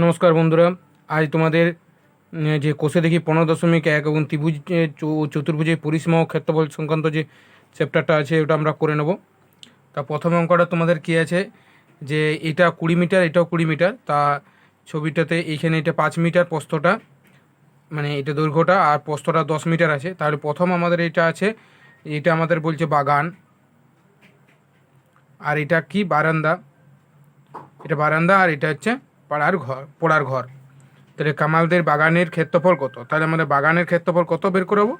নমস্কার বন্ধুরা, আজ তোমাদের যে কোষে দেখি 15.1 এবং ত্রিভুজ চতুর্ভুজের পরিসীমা ও ক্ষেত্রফল সংক্রান্ত যে চ্যাপ্টারটা আছে ওটা আমরা করে নেব। তা প্রথম অঙ্কটা তোমাদের কী আছে যে এটা 20 মিটার, এটাও 20 মিটার। তা ছবিটাতে এইখানে এটা 5 মিটার প্রস্থটা, মানে এটা দৈর্ঘ্যটা, আর প্রস্থটা 10 মিটার আছে। তাহলে প্রথম আমাদের এটা আছে, এটা আমাদের বলছে বাগান, আর এটা কি বারান্দা, এটা বারান্দা, আর এটা হচ্ছে পড়ার ঘর। তাহলে কামালদের বাগানের ক্ষেত্রফল কত? তাহলে আমাদের বাগানের ক্ষেত্রফল কত বের করবো?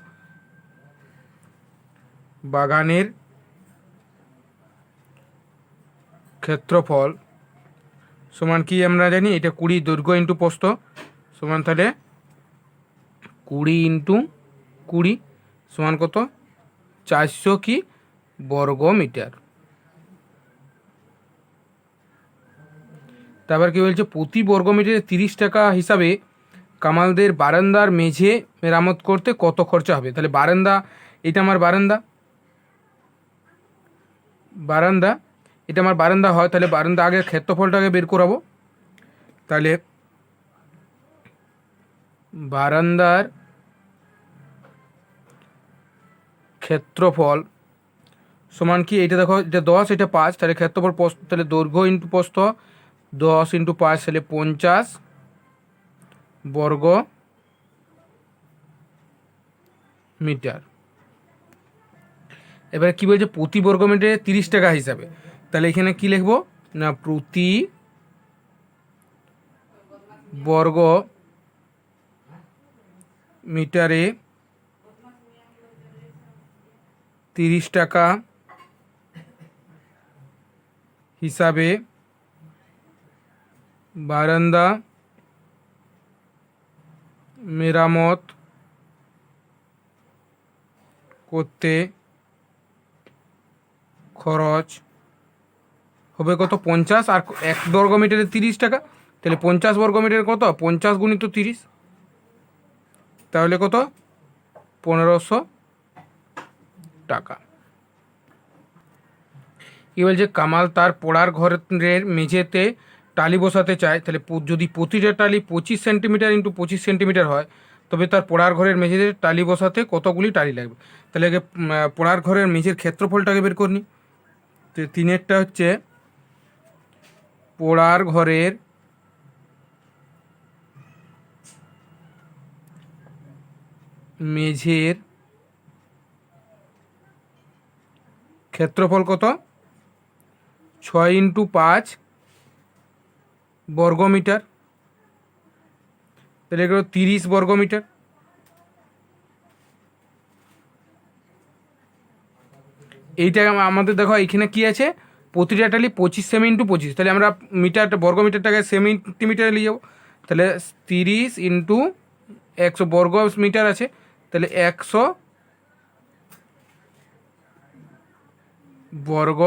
বাগানের ক্ষেত্রফল সমান কি আমরা জানি, এটা 20 দৈর্ঘ্য ইন্টু প্রস্থ সমান, তাহলে 20 ইন্টু 20 সমান কত? 400 কি বর্গ মিটার। তারপর কি বলছে, প্রতি বর্গ মিটারে 30 টাকা হিসাবে কামালদের বারান্দার মেঝে মেরামত করতে কত খরচা হবে? তাহলে বারান্দা, এটা আমার বারান্দা, এটা আমার বারান্দা হয়, তাহলে বারান্দা আগে ক্ষেত্রফলটাকে বের করাবো। তাহলে বারান্দার ক্ষেত্রফল সমান কি, এটা দেখো, এটা 10, এটা 5, তাহলে ক্ষেত্রফল তাহলে দৈর্ঘ্য ইন্টু প্রস্থ 10 ইন্টু 5, তাহলে 50 বর্গ মিটার। এবারে কি বলছে, প্রতি বর্গ মিটারে 30 টাকা হিসাবে। তাহলে এখানে কি লিখবো না, প্রতি বর্গ মিটারে 30 টাকা হিসাবে বারান্দা মেরামত করতে খরচ হবে কত? 50। আর 1 বর্গ মিটারে 30 টাকা, তাহলে 50 বর্গ মিটার কত? 50 গুণিত 30, তাহলে কত? 1500 টাকা। কি বলছে, কামাল তার পড়ার ঘরের মেঝেতে টালি বসাতে চায়। তাহলে যদি প্রতিটা টালি 25 সেন্টিমিটার ইন্টু 25 সেন্টিমিটার হয়, তবে তার পড়ার ঘরের মেঝেতে টালি বসাতে কতগুলি টালি লাগবে? তাহলে আগে পড়ার ঘরের মেঝের ক্ষেত্রফলটাকে বের করে নিই। তো 3-এরটা হচ্ছে পড়ার ঘরের মেঝের ক্ষেত্রফল কত? 6 ইন্টু 5 বর্গ মিটার, তাহলে এগুলো 30 বর্গ মিটার। এইটা আমাদের দেখো এখানে কি আছে, প্রতিটা টালি 25 সেমি ইন্টু 25, তাহলে আমরা মিটারটা বর্গ মিটারটাকে সেন্টিমিটারে নিয়ে যাবো। তাহলে 30 ইন্টু 100 বর্গ মিটার আছে, তাহলে 100 বর্গ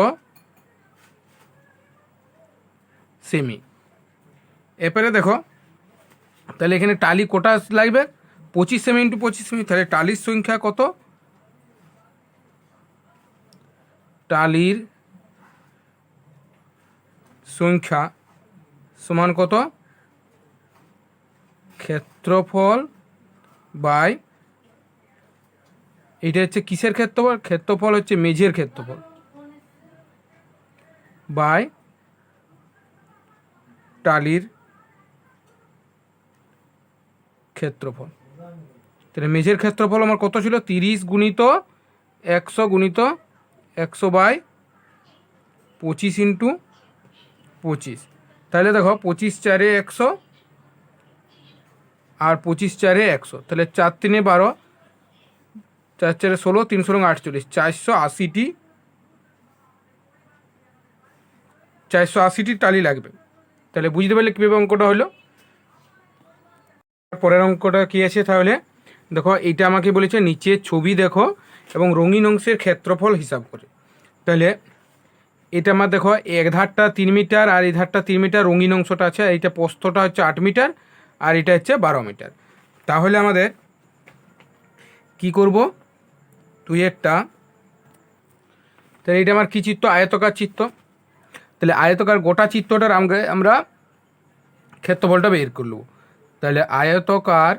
সেমি। এরপরে দেখো, তাহলে এখানে টালি কোটা লাগবে? 25 সেমি ইন্টু 25 সেমি, তাহলে টালির সংখ্যা কত? টালির সংখ্যা সমান কত? ক্ষেত্রফল বাই, এটা হচ্ছে কিসের ক্ষেত্রফল? ক্ষেত্রফল হচ্ছে মেঝের ক্ষেত্রফল বাই টালির ক্ষেত্রফল। তাহলে মেঝের ক্ষেত্রফল আমার কত ছিল? 30 গুণিত 100 গুণিত 100 বাই 25 ইন্টু 25। তাহলে দেখো 25 4 100 আর 25 4 100, তাহলে 4 3 12, 4 4 16, 3 16 48, 480টি টালি লাগবে। তাহলে বুঝতে পারলে কীভাবে অঙ্কটা হলো। পরের অঙ্কটা কী আছে? তাহলে দেখো, এইটা আমাকে বলেছে নিচের ছবি দেখো এবং রঙিন অংশের ক্ষেত্রফল হিসাব করে। তাহলে এটা আমার দেখো, এক ধারটা 3 মিটার আর এই ধারটা 3 মিটার, রঙিন অংশটা আছে, এইটা প্রস্থটা হচ্ছে 8 মিটার আর এটা হচ্ছে 12 মিটার। তাহলে আমাদের কি করব, 2-এরটা, তাহলে এটা আমার কী চিত্র? আয়তকার চিত্র। তাহলে আয়তকার গোটা চিত্রটার আমরা ক্ষেত্রফলটা বের করে নেব। তাহলে আয়তকার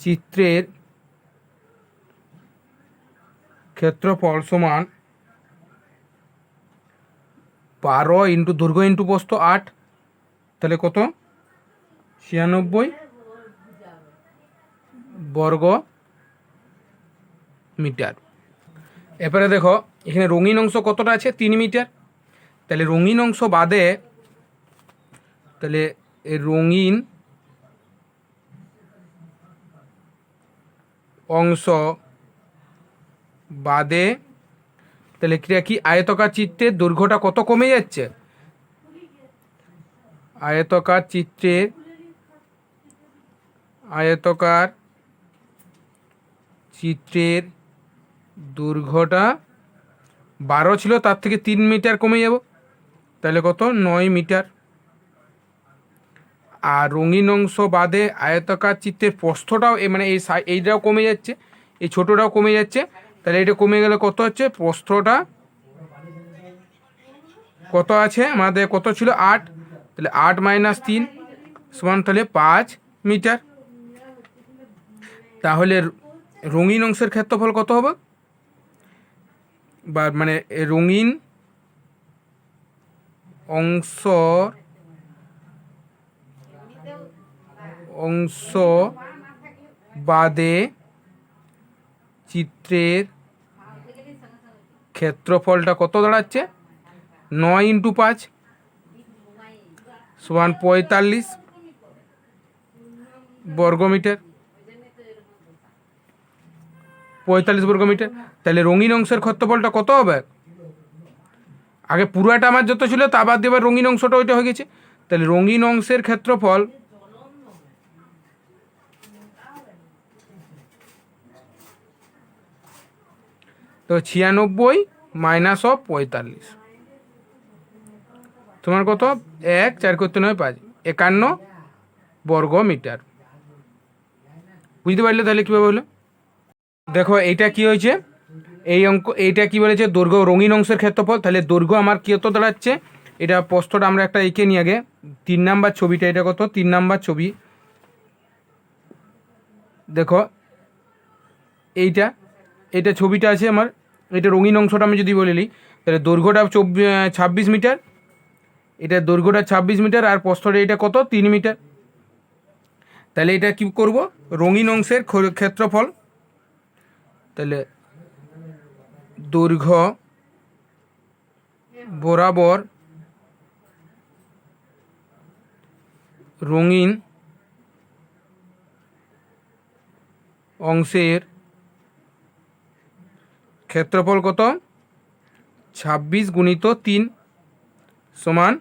চিত্রের ক্ষেত্রফল সমান 12 ইন্টু দৈর্ঘ্য ইন্টু প্রস্থ 8, তাহলে কত 96 বর্গ মিটার। এরপরে দেখো এখানে রঙিন অংশ কতটা আছে 3 মিটার। তাহলে রঙিন অংশ বাদে, তাহলে রঙিন অংশ বাদে তাহলে ক্রিয়া কি আয়তকার চিত্রের দৈর্ঘ্যটা কত কমে যাচ্ছে, আয়তকার চিত্রের দৈর্ঘ্যটা 12 ছিল, তার থেকে 3 মিটার কমে যাব, তাহলে কত 9 মিটার। আর রঙিন অংশ বাদে আয়তকার চিত্রের প্রস্থটাও মানে এইটাও কমে যাচ্ছে, এই ছোটোটাও কমে যাচ্ছে, তাহলে এটা কমে গেলে কত হচ্ছে, প্রস্থটা কত আছে আমাদের, কত ছিল 8, তাহলে 8 মাইনাস 3 সমান তাহলে 5 মিটার। তাহলে রঙিন অংশের ক্ষেত্রফল কত হবে, বা মানে রঙিন অংশ বাদে চিত্রের ক্ষেত্রফলটা কত দাঁড়াচ্ছে, 9 ইন্টু 5 সমান 45 বর্গমিটার, 45 বর্গমিটার। তাহলে রঙিন অংশের ক্ষেত্রফলটা কত হবে, আগে পুরাটা আমার যত ছিল তা বাদ দিয়ে এবার রঙিন অংশটা ওইটা হয়ে গেছে, তাহলে রঙিন অংশের ক্ষেত্রফল তো 96 মাইনাস অফ 45 তোমার কত, 1 4 করতে 9 5 51 বর্গ মিটার। বুঝতে পারলে তাহলে কীভাবে হলো। দেখো এইটা কি হয়েছে, এইটা কি বলেছে, দৈর্ঘ্য রঙিন অংশের ক্ষেত্রফল, তাহলে দৈর্ঘ্য আমার কত দাঁড়াচ্ছে, এটা প্রস্থটা আমরা একটা এঁকে নিই আগে, 3 নাম্বার ছবিটা, এটা কত 3 নাম্বার ছবি। দেখো এইটা ছবিটা আছে আমার, এটা রঙিন অংশটা আমি যদি বলে নিই, তাহলে দৈর্ঘ্যটা 26 মিটার, এটা দৈর্ঘ্যটা 26 মিটার, আর প্রস্থটা এটা কত 3 মিটার। তাহলে এটা কি করব, রঙিন অংশের ক্ষেত্রফল, তাহলে দৈর্ঘ্য বরাবর রঙিন অংশের ক্ষেত্রফল কত, 26 গুণিত 3 সমান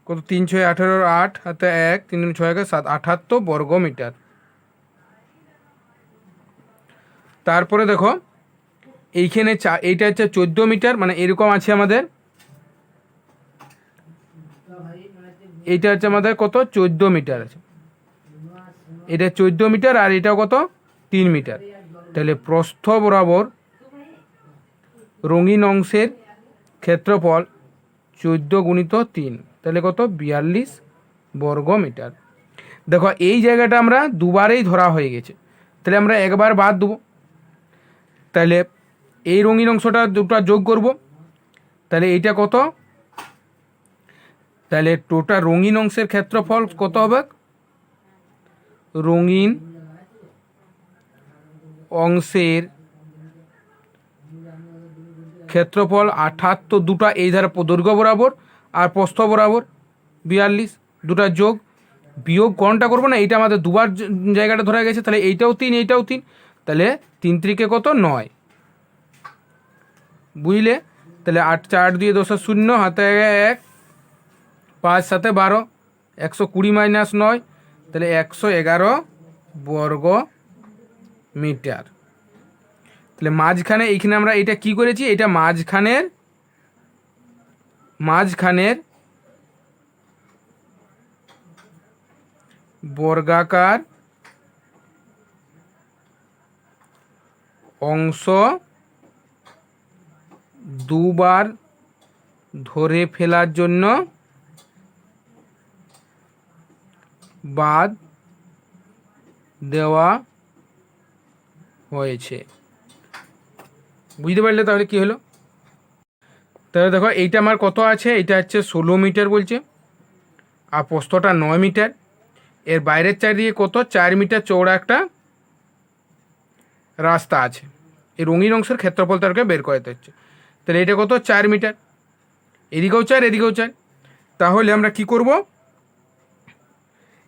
কত, 3 6 18, 8 হাতে 1 3 6 7 78 বর্গ মিটার। তারপরে দেখো এইখানে এইটা হচ্ছে 14 মিটার, মানে এরকম আছে আমাদের, এইটা হচ্ছে আমাদের কত 14 মিটার আছে, এটা 14 মিটার, আর এটাও কত 3 মিটার। তাহলে প্রস্থ বরাবর রঙিন অংশের ক্ষেত্রফল 14 গুণিত 3, তাহলে কত 42 বর্গ মিটার। দেখো এই জায়গাটা আমরা দুবারেই ধরা হয়ে গেছে, তাহলে আমরা একবার বাদ দেবো, তাহলে এই রঙিন অংশটা দুটো যোগ করব, তাহলে এইটা কত, তাহলে টোটাল রঙিন অংশের ক্ষেত্রফল কত হবে, রঙিন অংশের ক্ষেত্রফল 78, দুটা এই ধারে দৈর্ঘ্য বরাবর আর প্রস্থ বরাবর 42, দুটা যোগ বিয়োগ কোনটা করবো না, এইটা আমাদের দুবার জায়গাটা ধরা গেছে, তাহলে এইটাও 3 এইটাও 3, তাহলে 3 3 কত 9, বুঝলে। তাহলে 8 4 2 10 0 হাতে 1 5 7 12 120 মাইনাস 9, তাহলে 111 বর্গ মিটার। তাহলে মাঝখানে এইখানে আমরা এটা কি করেছি, এটা মাঝখানের বর্গাকার অংশ দুবার ধরে ফেলার জন্য বাদ দেওয়া হয়েছে। বুঝতে পারলে তাহলে কি হলো? তাহলে দেখো এইটা আমার কত আছে, এটা হচ্ছে 16 মিটার বলছে, আর প্রস্থটা 9 মিটার। এর বাইরের চারিদিকে কত 4 মিটার চওড়া একটা রাস্তা আছে। এই রঙিন অংশের ক্ষেত্রফল তারকে বের করতে হচ্ছে। তাহলে এটা কত 4 মিটার, এদিকেও 4 এদিকেও 4। তাহলে আমরা কি করব,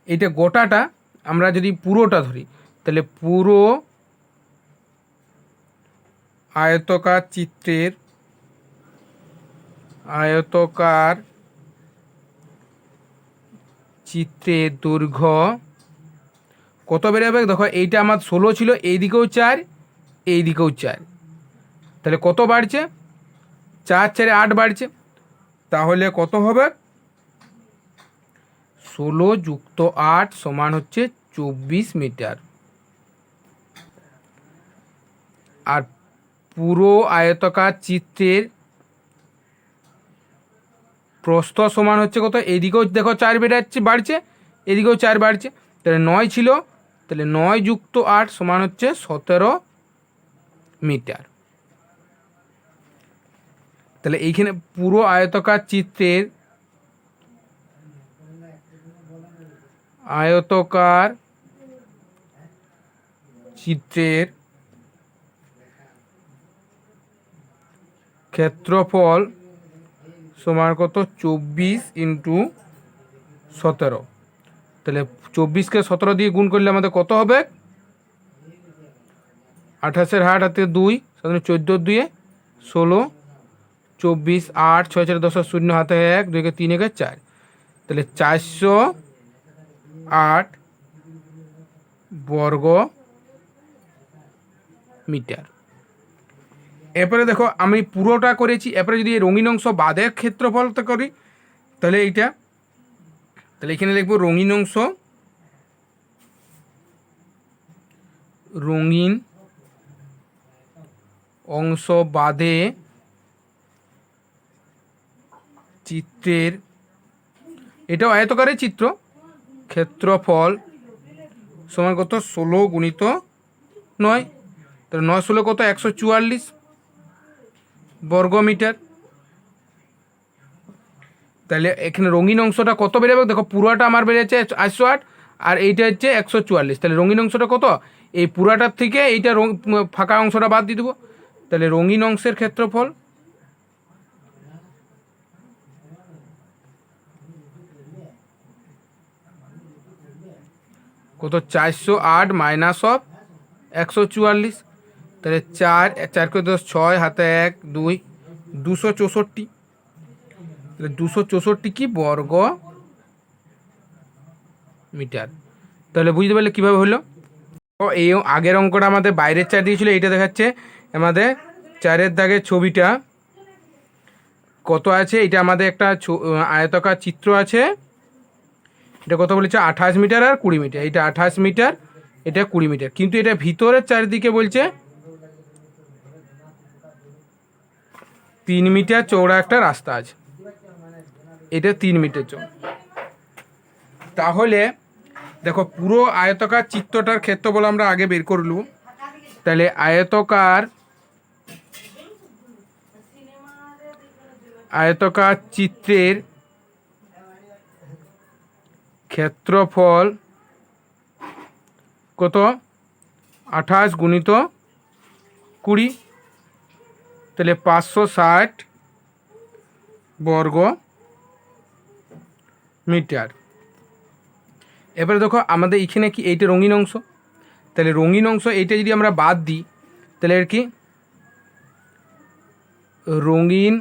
এটা গোটাটা আমরা যদি পুরোটা ধরি, তাহলে পুরো আয়তকার চিত্রের দৈর্ঘ্য কত বেড়ে যাবে? দেখো এইটা আমার 16 ছিল, এইদিকেও 4 এইদিকেও 4, তাহলে কত বাড়ছে? 4 4 8 বাড়ছে। তাহলে কত হবে? 16 যুক্ত 8 সমান হচ্ছে 24 মিটার। আর পুরো আয়তকার চিত্রের প্রস্থ সমান হচ্ছে কত? এদিকেও দেখো 4 বাড়ছে, এদিকেও 4 বাড়ছে, তাহলে 9 ছিল, তাহলে 9 যুক্ত 8 সমান হচ্ছে 17 মিটার। তাহলে এইখানে পুরো আয়তকার চিত্রের ক্ষেত্রফল সমান কত? 24 ইন্টু 17। তাহলে 24কে 17 দিয়ে গুণ করলে আমাদের কত হবে? 28-এর হাতে 2, 14 2 16, 24 8 6 4 10 0 হাতে 1 2 3 1 4, তাহলে 408 বর্গ মিটার। এরপরে দেখো আমি পুরোটা করেছি, এরপরে যদি রঙিন অংশ বাদের ক্ষেত্রফলটা করি, তাহলে এইটা, তাহলে এখানে লিখবো রঙিন অংশ বাদে চিত্রের, এটাও আয়তকারের চিত্র, ক্ষেত্রফল সমান কত? 16 গুণিত 9, তাহলে 9 16 কত? 144 বর্গ মিটার। তাহলে এখানে রঙিন অংশটা কত বেড়ে যাবে? দেখো পুরোটা আমার বেড়েছে 808, আর এইটা হচ্ছে 144। তাহলে রঙিন অংশটা কত? এই পুরাটার থেকে এইটা ফাঁকা অংশটা বাদ দিয়ে দেবো। তাহলে রঙিন অংশের ক্ষেত্রফল কত? 408 মাইনাস অফ 144, তাহলে 4 4 করে 10 6 হাতে 1 2 264, তাহলে 264 কি বর্গ মিটার। তাহলে বুঝতে পারলে কীভাবে হলো? এই আগের অঙ্কটা আমাদের বাইরের 4 দিয়েছিল, এইটা দেখাচ্ছে আমাদের 4-এর দাগের ছবিটা কত আছে। এটা আমাদের একটা আয়তকার চিত্র আছে, এটা কত বলেছে? 28 মিটার আর 20 মিটার। এটা 28 মিটার, এটা 20 মিটার, কিন্তু এটা ভিতরের চারিদিকে বলছে 3 মিটার চওড়া একটা রাস্তা আছে, এটা 3 মিটার চওড়া। তাহলে দেখো পুরো আয়তকার চিত্রটার ক্ষেত্রফল আমরা আগে বের করলুম। তাহলে আয়তকার চিত্রের ক্ষেত্রফল কত? 28 গুণিত 20, তাহলে 560 বর্গ মিটার। এবারে দেখো আমাদের এখানে কি এইটা রঙিন অংশ, তাহলে রঙিন অংশ এইটা যদি আমরা বাদ দিই, তাহলে এর কি রঙিন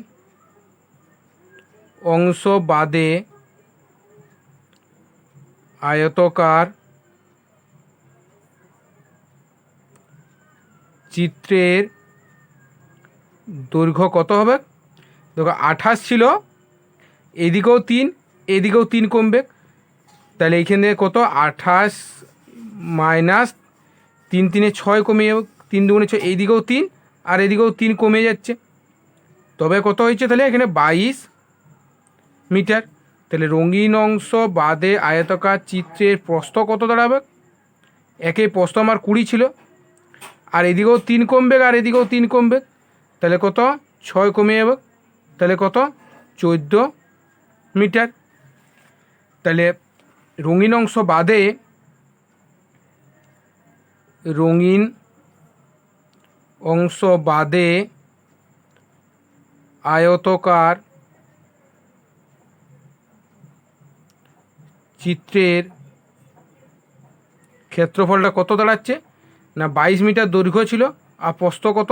অংশ বাদে আয়তকার চিত্রের দৈর্ঘ্য কত হবে? দেখো 28 ছিল, এদিকেও 3 এদিকেও 3 কমবে, তাহলে এইখানে কত? 28 মাইনাস 3 3 6 কমে যাবে, 3 2 এইদিকেও 3 আর এদিকেও 3 কমে যাচ্ছে, তবে কত হয়েছে? তাহলে এখানে 22 মিটার। তাহলে রঙিন অংশ বাদে আয়তাকার চিত্রের প্রস্থ কত দাঁড়াবে? একে প্রস্থ আমার 20 ছিল, আর এদিকেও 3 কমবে আর এদিকেও 3 কমবে, তাহলে কত 6 কমে যাবে, তাহলে কত 14 মিটার। তাহলে রঙিন অংশ বাদে রঙিন অংশ বাদে আয়তকার চিত্রের ক্ষেত্রফলটা কত দাঁড়াচ্ছে না 22 মিটার দৈর্ঘ্য ছিল আর প্রস্থ কত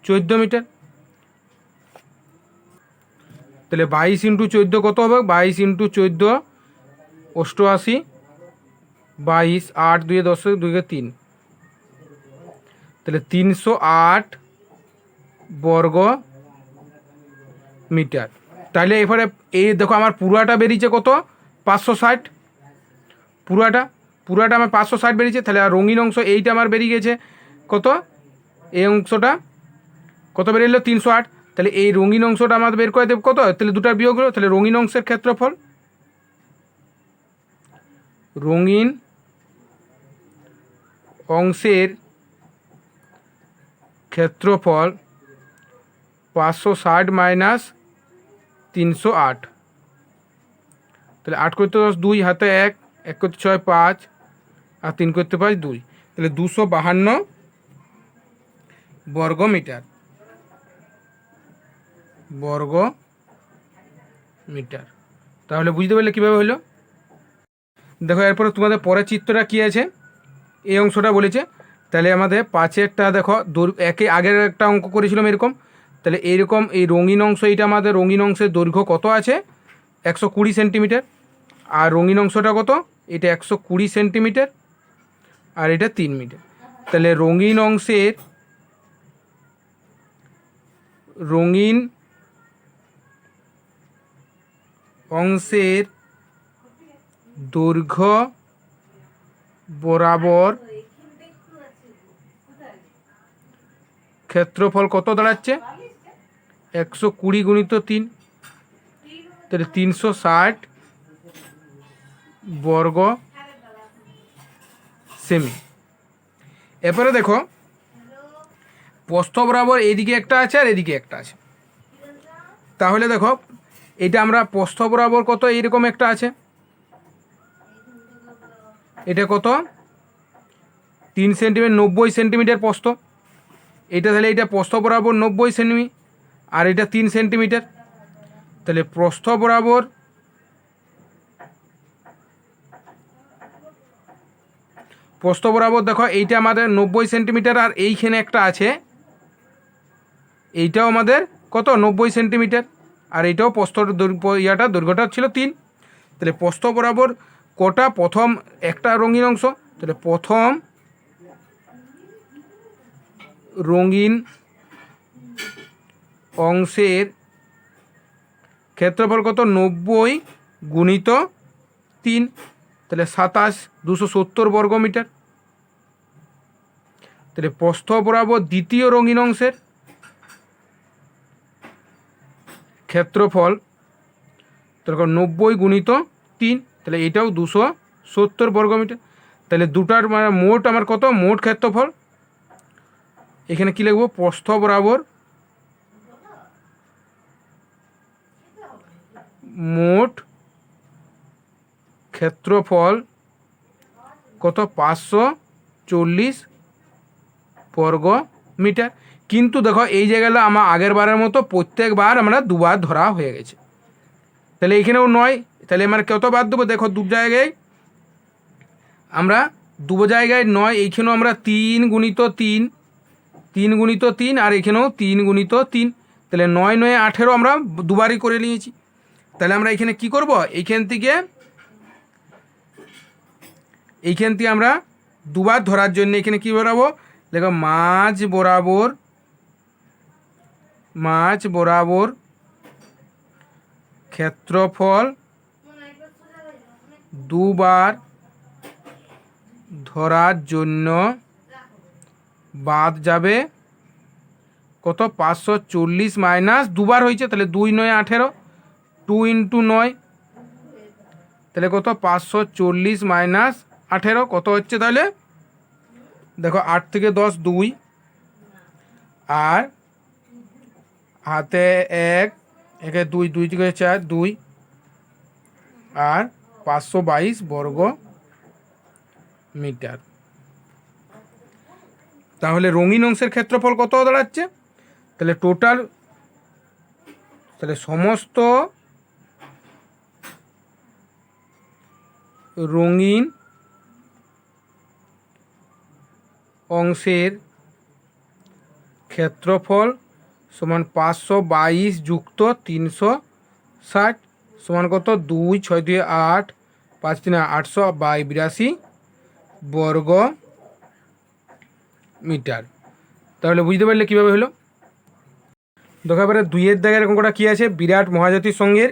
14 মিটার। তাহলে 22 ইন্টু 14 কত হবে? 22 ইন্টু 14 88, 22, 8 2 10, 2 3, তাহলে 308 বর্গ মিটার। তাহলে এবারে এই দেখো আমার পুরাটা বেরিয়েছে কত 560, পুরাটা আমার 560 বেরিয়েছে। তাহলে আর রঙিন অংশ এইটা আমার বেরিয়ে গেছে কত, এই অংশটা কত বেরিয়ে 308। তাহলে এই রঙিন অংশটা আমাদের বের করে দেব কত, তাহলে দুটার বিয়োগ হলো, তাহলে রঙিন অংশের ক্ষেত্রফল, রঙিন অংশের ক্ষেত্রফল 560 মাইনাস 308, তাহলে 8 করতে 10, 2 হাতে 1, 1 করতে 6 5, আর 3 করতে 5 2, তাহলে 252 বর্গ মিটার, বর্গ মিটার। তাহলে বুঝতে পারলে কীভাবে হলো? দেখো এরপরে তোমাদের পরের চিত্রটা কী আছে, এই অংশটা বলেছে। তাহলে আমাদের 5-এরটা দেখো একে আগের একটা অঙ্ক করেছিলাম এরকম, তাহলে এইরকম এই রঙিন অংশ, এইটা আমাদের রঙিন অংশের দৈর্ঘ্য কত আছে 120 সেন্টিমিটার, আর রঙিন অংশটা কত, এটা 120 সেন্টিমিটার আর এটা 3 মিটার। তাহলে রঙিন অংশের দৈর্ঘ্য বরাবর ক্ষেত্রফল কত দাঁড়াচ্ছে 120 গুণিত 3, তাহলে 360 বর্গ সেমি। এরপরে দেখো প্রস্থ বরাবর এইদিকে একটা আছে আর এদিকে একটা আছে। তাহলে দেখো এটা আমরা প্রস্থ বরাবর কত এইরকম একটা আছে, এটা কত 3 সেন্টিমিটার, 90 সেন্টিমিটার প্রস্থ, এটা তাহলে এটা প্রস্থ বরাবর 90 সেমি আর এটা 3 সেন্টিমিটার। তাহলে প্রস্থ বরাবর দেখো এইটা আমাদের 90 সেন্টিমিটার, আর এইখানে একটা আছে এইটাও আমাদের কত 90 সেন্টিমিটার, আর এইটাও প্রস্থর দৈর্ঘ্যটা ছিল 3। তাহলে প্রস্থ বরাবর কটা, প্রথম একটা রঙিন অংশ, তাহলে প্রথম রঙিন অংশের ক্ষেত্রফল কত 90 গুণিত 3, তাহলে 27, 270 বর্গ মিটার। তাহলে প্রস্থ বরাবর দ্বিতীয় রঙিন অংশের ক্ষেত্রফল তাহলে 90 গুণিত 3, তাহলে এটাও 270 বর্গ মিটার। তাহলে দুটার মানে মোট আমার কত, মোট ক্ষেত্রফল এখানে কি লিখব, প্রস্থ বরাবর মোট ক্ষেত্রফল কত 540 বর্গ মিটার। কিন্তু দেখো এই জায়গাটা আমার আগের বারের মতো প্রত্যেকবার আমরা দুবার ধরা হয়ে গেছে, তাহলে এখানেও নয়, তাহলে আমরা কত বাদ দেবো, দেখো দু জায়গায় আমরা জায়গায় 9, এইখানেও আমরা 3 গুণিত 3, 3 গুণিত 3, আর এখানেও 3 গুণিত 3, তাহলে 9 9 18 আমরা দুবারই করে নিয়েছি। তাহলে আমরা এখানে কি করব, এইখান থেকে আমরা দুবার ধরার জন্য এখানে কি বরাবো, দেখো মাঝ বরাবর ক্ষেত্রফল দুবার ধরার জন্য বাদ যাবে কত 540 মাইনাস দুবার হয়েছে, তাহলে 2 9 18, 2 × 9, তাহলে কত 540 মাইনাস 18 কত হচ্ছে তাহলে দেখো 8 থেকে 10 2, আর হাতে 1 একে 2, 2 থেকে 4 2, আর 522 বর্গ মিটার। তাহলে রঙিন অংশের ক্ষেত্রফল কত দাঁড়াচ্ছে, তাহলে টোটাল, তাহলে সমস্ত রঙিন অংশের ক্ষেত্রফল সমান 522 যুক্ত 360 সমান কত 2 6 2 8 5 3 882 বর্গ মিটার। তাহলে বুঝতে পারলে কীভাবে হলো। দেখো এবারে 2-এর দাগের অঙ্কটা কী আছে, বিরাট মহাজাতি সঙ্গের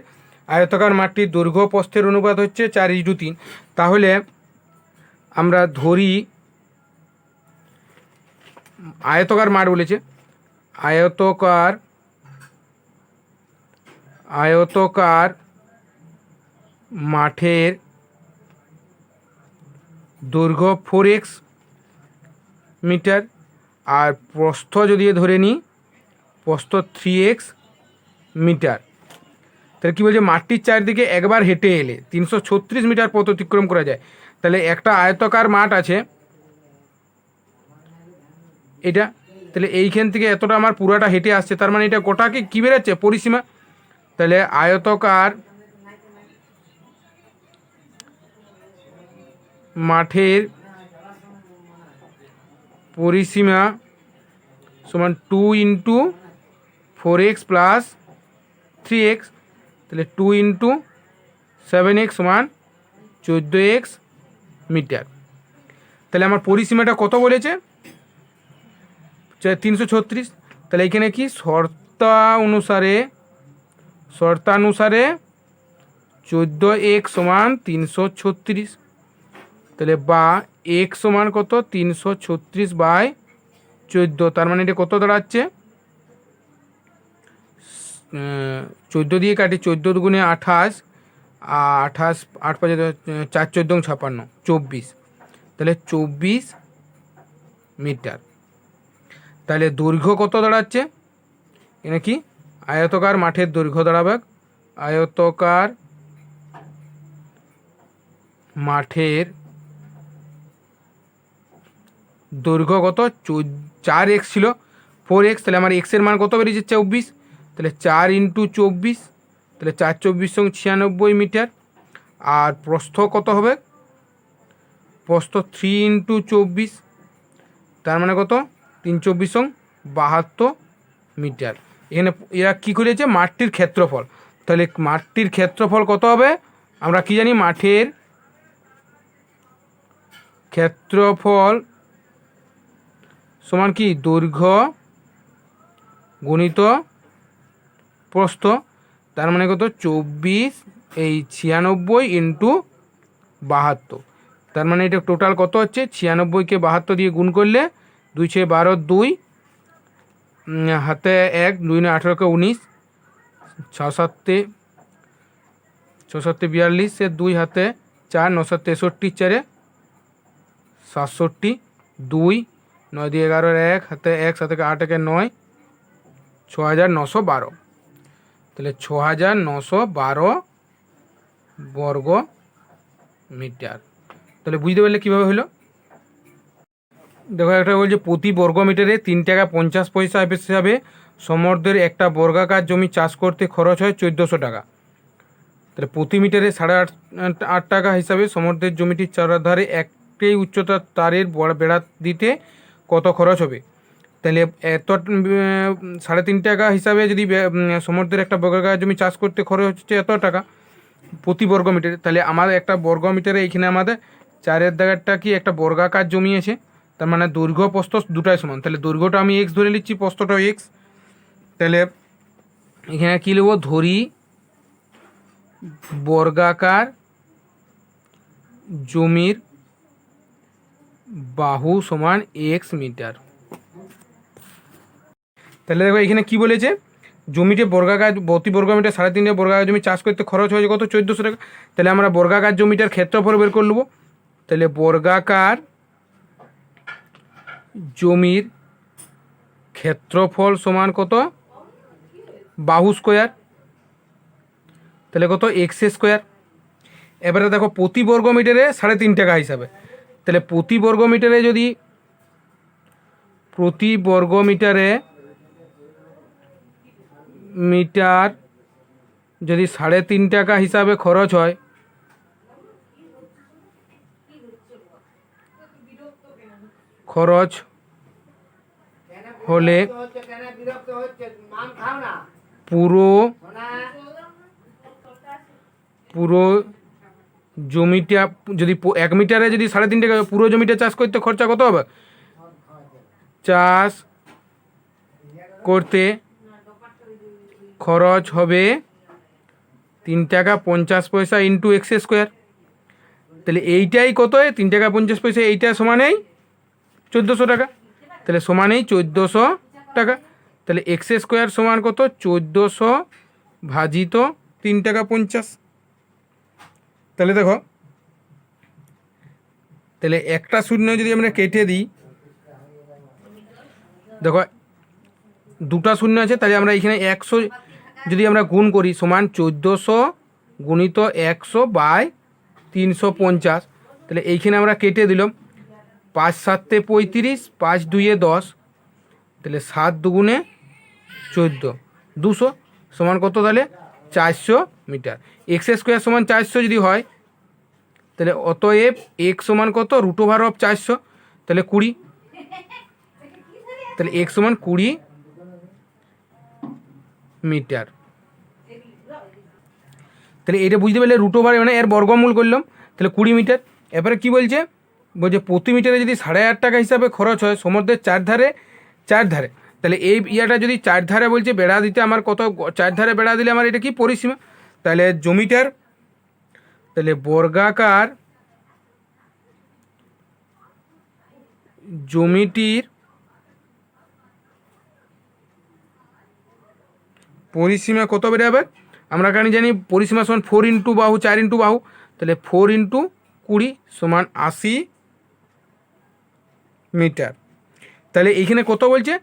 আয়তাকার মাঠটির দৈর্ঘ্য প্রস্থের অনুপাত হচ্ছে 4:3। তাহলে আমরা ধরি আয়তকার মাঠ বলেছে, আয়তকার মাঠের দৈর্ঘ্য 4x মিটার, আর প্রস্থ যদি ধরে নিই প্রস্থ 3x মিটার। তাহলে কী বলছে, মাঠটির চারদিকে একবার হেঁটে এলে 336 মিটার পথ অতিক্রম করা যায়। তাহলে একটা আয়তকার মাঠ আছে এটা, তাহলে এইখান থেকে এতটা আমার পুরাটা হেঁটে আসছে, তার মানে এটা গোটাকে কী বেরোচ্ছে পরিসীমা। তাহলে আয়তকার মাঠের পরিসীমা সমান 2 × 4x প্লাস 3x, তাহলে 2 × 7x সমান 14x মিটার। তাহলে আমার পরিসীমাটা কত বলেছে 336। তাহলে এখানে কি শর্তানুসারে 14x সমান 336, তাহলে বা x সমান কত 336/14, তার মানে এটা কত দাঁড়াচ্ছে 14 দিয়ে কাটি, 14 দুগুণে 28, 28 8 5 4 14 56 24, তাহলে 24 মিটার। তাহলে দৈর্ঘ্য কত দাঁড়াচ্ছে, এখানে কি আয়তকার মাঠের দৈর্ঘ্য দাঁড়াবে, আয়তকার মাঠের দৈর্ঘ্য কত 4x ছিল 4x, তাহলে আমার x এর মান কত বেরিয়েছে 24, তাহলে 4 × 24, তাহলে 4 24 96 মিটার। আর প্রস্থ কত হবে, প্রস্থ 3 × 24, তার মানে কত 3 24 72 মিটার। এখানে এরা কী করেছে মাঠটির ক্ষেত্রফল, তাহলে মাঠটির ক্ষেত্রফল কত হবে, আমরা কি জানি মাঠের ক্ষেত্রফল সমান কি দৈর্ঘ্য গুণিত প্রস্থ, তার মানে কত 24 এই 96 × 72, তার মানে এটা টোটাল কত হচ্ছে 96কে 72 দিয়ে গুণ করলে 2 6 12 2 হাতে 1 2 9 18 কে 19 6 7 6 7 42 সে 2 হাতে 4 9 7 63 4 67 2 9 দিয়ে 11 1 হাতে 1 7 8 1 9 6912, তাহলে 6912 বর্গ মিটার। তাহলে বুঝতে পারলে কীভাবে হলো। দেখো একটা বলছে প্রতি বর্গ মিটারে 3 টাকা 50 পয়সা হিসাবে সমর্থের একটা বর্গাকার জমি চাষ করতে খরচ হয় 1400 টাকা। তাহলে প্রতি মিটারে 8.5 টাকা হিসাবে সমর্থের জমিটির চারধারে একটি উচ্চতার তারের বেড়া দিতে কত খরচ হবে। তাহলে এত 3.5 টাকা হিসাবে যদি সমর্থের একটা বর্গাকার জমি চাষ করতে খরচ হচ্ছে এত টাকা প্রতি বর্গ মিটারে, তাহলে আমাদের একটা বর্গ মিটারে এখানে আমাদের 4-এর দাগেরটা কি একটা বর্গাকার জমি আছে, তার মানে দৈর্ঘ্য প্রস্থ দুটাই সমান, তাহলে দৈর্ঘ্যটা আমি x ধরে নিচ্ছি, প্রস্থটাও x। তাহলে এখানে কী নেব, ধরি বর্গাকার জমির বাহু সমান x মিটার। তাহলে দেখো এখানে কি বলেছে, জমিতে বর্গাকার প্রতি বর্গ মিটার 3.5 বর্গাকার জমি চাষ করতে খরচ হয়েছে কত? 1400 টাকা। তাহলে আমরা বর্গাকার জমিটার ক্ষেত্রফল বের করে নেবো। তাহলে বর্গাকার জমির ক্ষেত্রফল সমান কত? বাহু স্কোয়ার, তাহলে কত? X square. এবারে দেখো প্রতি বর্গ মিটারে 3.5 টাকা হিসাবে, তাহলে প্রতি বর্গ মিটারে যদি প্রতি বর্গ মিটারে মিটার যদি 3.5 টাকা হিসাবে খরচ হয়, খরচ হলে পুরো পুরো জমিটা যদি 1 মিটারে যদি 3.5 টাকা, পুরো জমিটা চাষ করতে খরচা কত হবে? চাষ করতে খরচ হবে 3 টাকা 50 পয়সা ইন্টু এক্স স্কোয়ার। তাহলে এইটাই কত? 3 টাকা 50 পয়সা, এইটা সমানেই 1400 টাকা। তাহলে সমানেই 1400 টাকা। তাহলে এক্স স্কোয়ার সমান কত? 1400 ভাজিত 3 টাকা 50। তাহলে দেখো, তাহলে একটা শূন্য যদি আমরা কেটে দিই, দেখো দুটা শূন্য আছে, তাহলে আমরা এখানে 100 যদি আমরা গুণ করি সমান 1400 গুণিত 100/350। তাহলে এইখানে আমরা কেটে দিলাম 5 7 35, 5 2 10, তাহলে 7 2 14, 200 সমান কত? তাহলে 400 মিটার। এক্স স্কোয়ার সমান 400 যদি হয়, তাহলে অতএব এক্স সমান কত? √400, তাহলে 20। তাহলে এক্স সমান 20 মিটার। তাহলে এটা বুঝতে পারলে √, মানে এর বর্গমূল করলাম, তাহলে 20 মিটার। এবারে কি বলছে? বলছে প্রতি মিটারে যদি 8.5 টাকা হিসাবে খরচ হয় সমুদ্রের 4 ধারে, তাহলে এই ইয়াটা যদি 4 ধারে বলছে বেড়া দিতে আমার কত? 4 ধারে বেড়া দিলে আমার এটা কি? পরিসীমা। তাহলে জমিটার, তাহলে বর্গাকার জমিটির পরিসীমা কত বেড়ে যাবে? আমরা জানি পরিসীমা সমান 4 ইন্টু বাহু 4 ইন্টু বাহু, তাহলে 4 ইন্টু 20 সমান 80 মিটার। তাহলে এইখানে কত বলছে?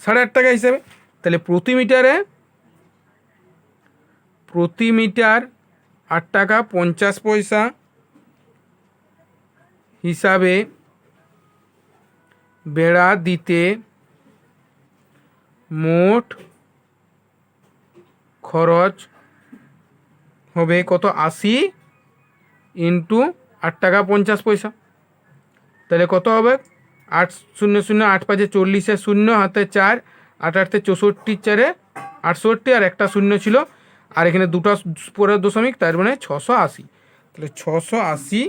8.5 টাকা হিসাবে। তাহলে প্রতি মিটার 8 টাকা 50 পয়সা হিসাবে বেড়া দিতে মোট খরচ হবে কত? 80 ইন্টু 8 টাকা 50 পয়সা। তাহলে কত হবে? 8 0 0 8 5 40, 0 হাতে 4, 8 8 64, 4 68, আর একটা শূন্য ছিল, আর এখানে দুটো পরে দশমিক, তার মানে 680। তাহলে 680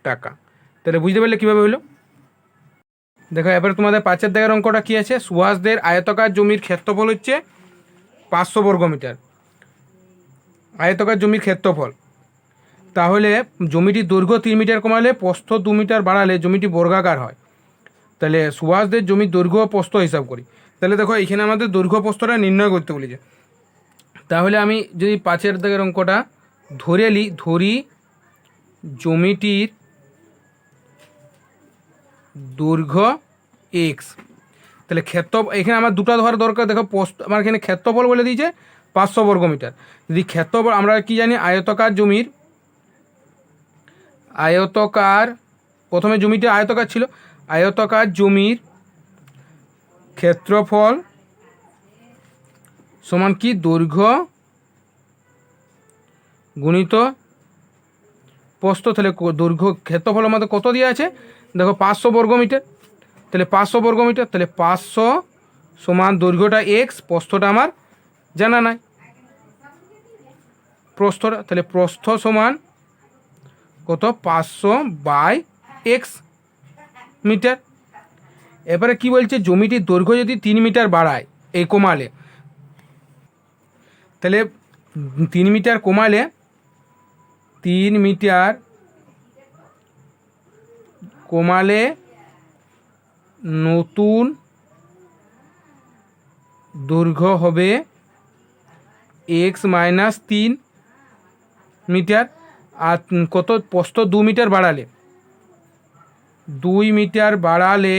টাকা। তাহলে বুঝতে পারলে কীভাবে হলো? দেখো এবারে তোমাদের 5 দাগের অঙ্কটা কী আছে? সুভাষদের আয়তকার জমির ক্ষেত্রফল হচ্ছে 500 বর্গ মিটার। আয়তকার জমির ক্ষেত্রফল, তাহলে জমিটির দৈর্ঘ্য 3 মিটার কমালে প্রস্থ 2 মিটার বাড়ালে জমিটি বর্গাকার হয়। তাহলে সুভাষদের জমির দৈর্ঘ্য প্রস্থ হিসাব করি। তাহলে দেখো এখানে আমাদের দৈর্ঘ্য প্রস্থটা নির্ণয় করতে বলেছে। তাহলে আমি যদি 5 দাগের অঙ্কটা ধরি জমিটির দৈর্ঘ্য এক্স, তাহলে এখানে আমার দুটো ধরা দরকার। দেখো আমার এখানে ক্ষেত্রফল বলে দিয়েছে 500 বর্গ মিটার। যদি ক্ষেত্রফল আমরা কি জানি? আয়তকার প্রথমে জমিটা আয়তকার ছিল, আয়তকার জমির ক্ষেত্রফল সমান কি? দৈর্ঘ্য গুণিত প্রস্থ। তাহলে দৈর্ঘ্য ক্ষেত্রফল আমাদের কত দেওয়া আছে? দেখো 500 বর্গ মিটার। তাহলে 500 বর্গ মিটার, তাহলে 500 সমান দৈর্ঘ্যটা এক্স, প্রস্থটা আমার জানা নাই প্রস্থটা। তাহলে প্রস্থ সমান কত? 500/x metre. এবারে কি বলছে? জমিটির দৈর্ঘ্য যদি 3 মিটার বাড়ায়, এই কমালে, তাহলে 3 মিটার কমালে 3 মিটার কমালে নতুন দৈর্ঘ্য হবে x-3 মিটার। আর কত প্রস্থ 2 মিটার বাড়ালে 2 মিটার বাড়ালে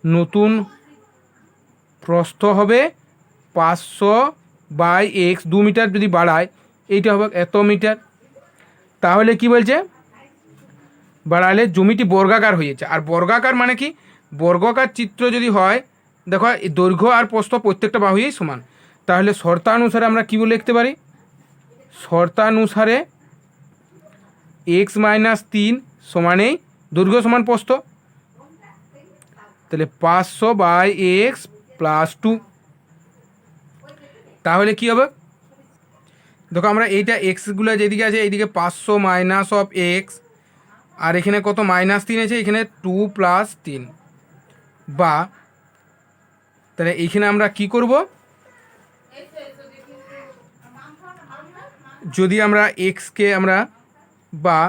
নতুন প্রস্থ হবে 500/x। 2 মিটার যদি বাড়ায় এইটা হবে এত মিটার। তাহলে কি বলছে, বাড়ালে জমিটি বর্গাকার হয়েছে। আর বর্গাকার মানে কি, বর্গাকার চিত্র যদি হয়, দেখো এই দৈর্ঘ্য আর প্রস্থ প্রত্যেকটা বাহুই সমান। তাহলে শর্তানুসারে আমরা কী বলে লিখতে পারি, শর্তানুসারে x-3 সমানেই দৈর্ঘ্য সমান প্রস্থ। তাহলে 500/x + 2। তাহলে কি হবে, দেখো আমরা এইটা এক্সগুলো যেদিকে আছে এইদিকে 500 - x, আর এখানে কত -3 আছে, এখানে 2 + 3 বা, তাহলে এইখানে আমরা কি করব, যদি আমরা এক্সকে আমরা বা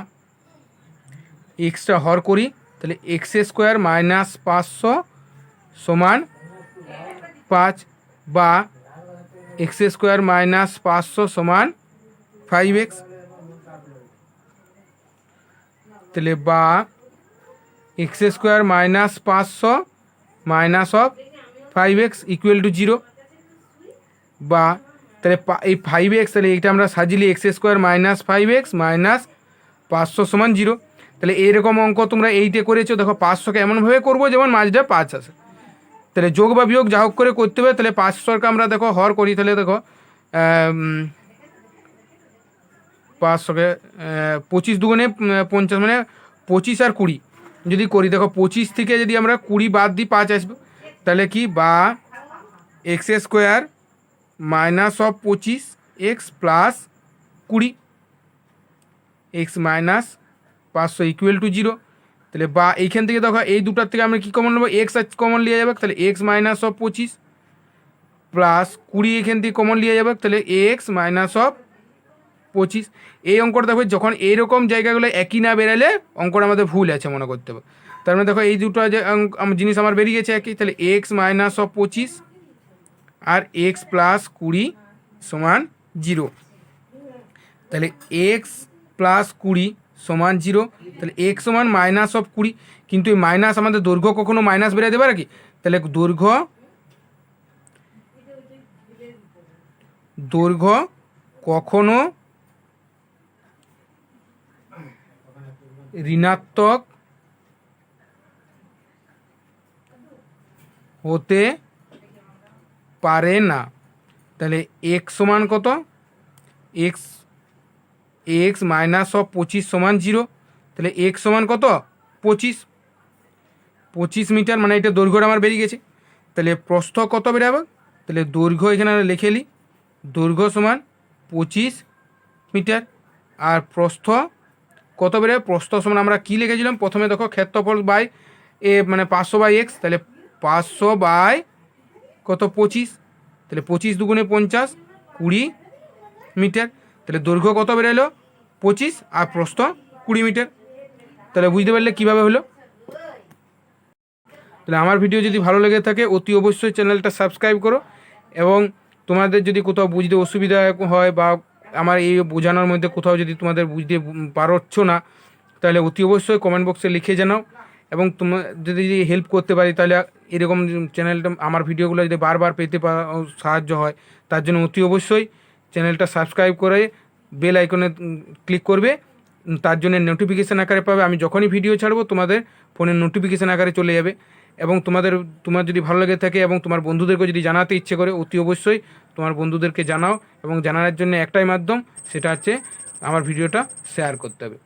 এক্সটা হর করি, তাহলে x² - 500 = 5, বা x² - 500 = 5x। তাহলে বা x² - 500 - 5x = 0। বা তাহলে এই 5x, তাহলে এইটা আমরা সাজিলি x² - 5x - 500 = 0। তাহলে এইরকম অঙ্ক তোমরা এইটে করেছো। দেখো 500কে এমনভাবে করবো যেমন মাঝটা 5 আসে। তাহলে যোগ বা বিয়োগ যা হোক করে করতে হবে। তাহলে 500কে আমরা দেখো হর করি, তাহলে দেখো 500কে 25 দুগুণে 50 মানে 25 আর 20 যদি করি, দেখো 25 থেকে যদি আমরা 20 বাদ দিই 5 আসবে। তাহলে কি, বা x² - -25x + 20 x - 500 = 0। তাহলে বা এইখান থেকে দেখো এই দুটার থেকে আমরা কী কমন নেবো, এক্স কমন নিয়ে যাবে। তাহলে x - 25 + 20 এখান থেকে কমন নিয়ে যাবে। তাহলে x - 25। এই অঙ্কটা দেখো যখন এইরকম জায়গাগুলো একই না বেরালে অঙ্কটা আমাদের ভুল আছে মনে করতে হবে। তার মানে দেখো এই দুটো যে জিনিস আমার বেরিয়ে গেছে একই। তাহলে x - 25 আর x + 20 = 0। তাহলে x + 20 = 0। তাহলে x = -20, কিন্তু এই মাইনাস আমাদের দৈর্ঘ্য কখনো মাইনাস বেরিয়ে দেবে নাকি। তাহলে দৈর্ঘ্য কখনো ঋণাত্মক হতে পারে না। তাহলে x সমান কত, x - 25 = 0। তাহলে x সমান কত, 25 মিটার, মানে এটা দৈর্ঘ্যটা আমার বেরিয়ে গেছে। তাহলে প্রস্থ কত বেরাবে, তাহলে দৈর্ঘ্য এখানে লিখে নিই, দৈর্ঘ্য সমান 25 মিটার। আর প্রস্থ কত বেরোবে, প্রস্থ সমান আমরা কী লিখেছিলাম প্রথমে, দেখো ক্ষেত্রফল বাই মানে 500/x। তাহলে 500 কত 25, তাহলে 25 দুগুণে 50 20 মিটার। তাহলে দৈর্ঘ্য কত বেরোলো 25 আর প্রস্থ 20 মিটার। তাহলে বুঝতে পারলে কীভাবে হলো। তাহলে আমার ভিডিও যদি ভালো লেগে থাকে অতি অবশ্যই চ্যানেলটা সাবস্ক্রাইব করো। এবং তোমাদের যদি কোথাও বুঝতে অসুবিধা হয় বা আমার এই বোঝানোর মধ্যে কোথাও যদি তোমাদের বুঝতে পারছ না, তাহলে অতি অবশ্যই কমেন্ট বক্সে লিখে জানাও। এবং তোমার যদি হেল্প করতে পারি, তাহলে এরকম চ্যানেলটা আমার ভিডিওগুলো যদি বারবার পেতে সাহায্য হয়, তার জন্য অতি অবশ্যই চ্যানেলটা সাবস্ক্রাইব করে বেল আইকনে ক্লিক করবে। তার জন্য নোটিফিকেশান আকারে পাবে। আমি যখনই ভিডিও ছাড়বো তোমাদের ফোনের নোটিফিকেশান আকারে চলে যাবে। এবং তোমার যদি ভালো লেগে থাকে এবং তোমার বন্ধুদেরকে যদি জানাতে ইচ্ছে করে, অতি অবশ্যই তোমার বন্ধুদেরকে জানাও। এবং জানানোর জন্য একটাই মাধ্যম, সেটা হচ্ছে আমার ভিডিওটা শেয়ার করতে হবে।